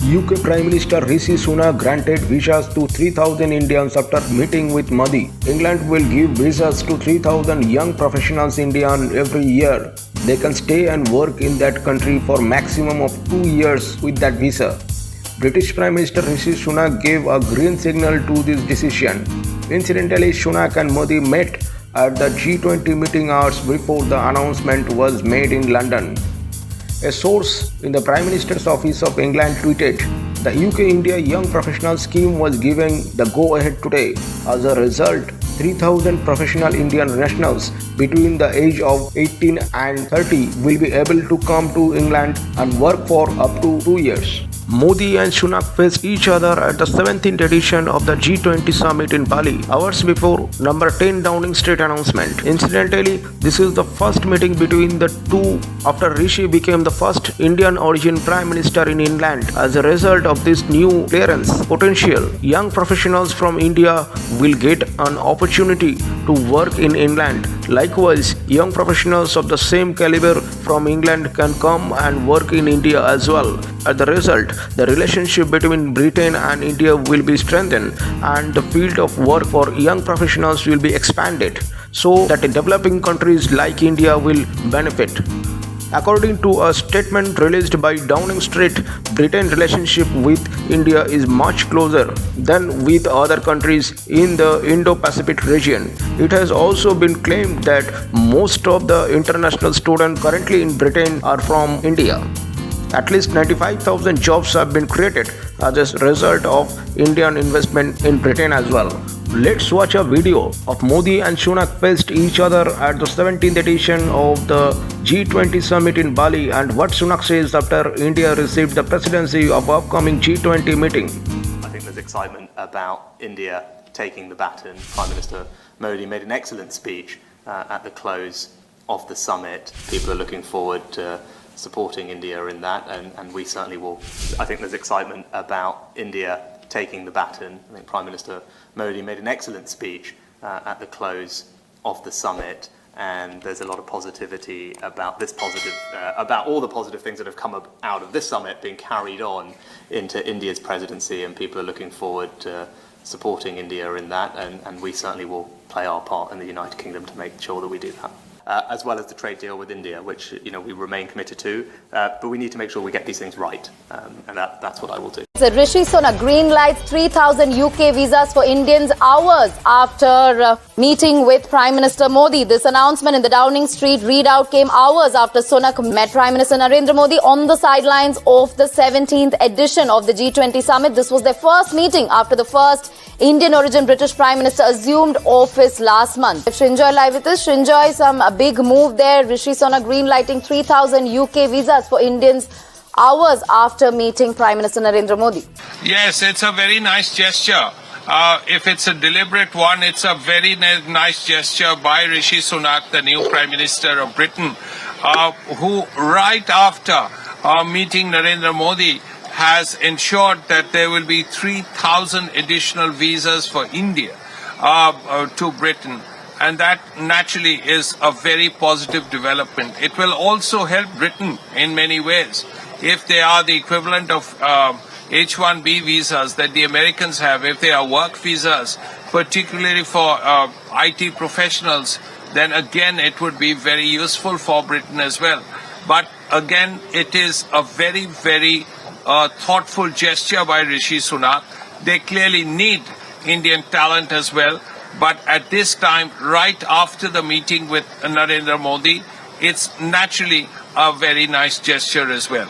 UK Prime Minister Rishi Sunak granted visas to 3,000 Indians after meeting with Modi. England will give visas to 3,000 young professionals Indians every year. They can stay and work in that country for maximum of 2 years with that visa. British Prime Minister Rishi Sunak gave a green signal to this decision. Incidentally, Sunak and Modi met at the G20 meeting hours before the announcement was made in London. A source in the Prime Minister's Office of England tweeted, "The UK-India Young Professional Scheme was given the go-ahead today. As a result, 3,000 professional Indian nationals between the age of 18 and 30 will be able to come to England and work for up to 2 years." Modi and Sunak faced each other at the 17th edition of the G20 summit in Bali, hours before number 10 Downing Street announcement. Incidentally, this is the first meeting between the two after Rishi became the first Indian origin Prime Minister in England. As a result of this new clearance, potential young professionals from India will get an opportunity to work in England. Likewise, young professionals of the same caliber from England can come and work in India as well. As a result, the relationship between Britain and India will be strengthened and the field of work for young professionals will be expanded so that developing countries like India will benefit. According to a statement released by Downing Street, Britain's relationship with India is much closer than with other countries in the Indo-Pacific region. It has also been claimed that most of the international students currently in Britain are from India. At least 95,000 jobs have been created as a result of Indian investment in Britain as well. Let's watch a video of Modi and Sunak faced each other at the 17th edition of the G20 summit in Bali and what Sunak says after India received the presidency of upcoming G20 meeting. I think there's excitement about India taking the baton. Prime Minister Modi made an excellent speech at the close of the summit. People are looking forward to supporting India in that, and we certainly will. I think there's excitement about India taking the baton. I think Prime Minister Modi made an excellent speech at the close of the summit, and there's a lot of positivity about about all the positive things that have come out of this summit being carried on into India's presidency, and people are looking forward to supporting India in that, and we certainly will play our part in the United Kingdom to make sure that we do that. As well as the trade deal with India, which we remain committed to, but we need to make sure we get these things right, and that's what I will do. So Rishi Sunak green lights 3,000 UK visas for Indians hours after meeting with Prime Minister Modi. This announcement in the Downing Street readout came hours after Sunak met Prime Minister Narendra Modi on the sidelines of the 17th edition of the G20 summit. This was their first meeting after the first Indian origin British Prime Minister assumed office last month. Srinjoy live with us. Srinjoy, some big move there. Rishi Sunak green lighting 3,000 UK visas for Indians hours after meeting Prime Minister Narendra Modi. Yes, it's a very nice gesture. If it's a deliberate one, it's a very nice gesture by Rishi Sunak, the new Prime Minister of Britain, who right after meeting Narendra Modi has ensured that there will be 3,000 additional visas for India to Britain. And that naturally is a very positive development. It will also help Britain in many ways. If they are the equivalent of H-1B visas that the Americans have, if they are work visas, particularly for IT professionals, then again it would be very useful for Britain as well. But again, it is a very, very thoughtful gesture by Rishi Sunak. They clearly need Indian talent as well. But at this time, right after the meeting with Narendra Modi, it's naturally a very nice gesture as well.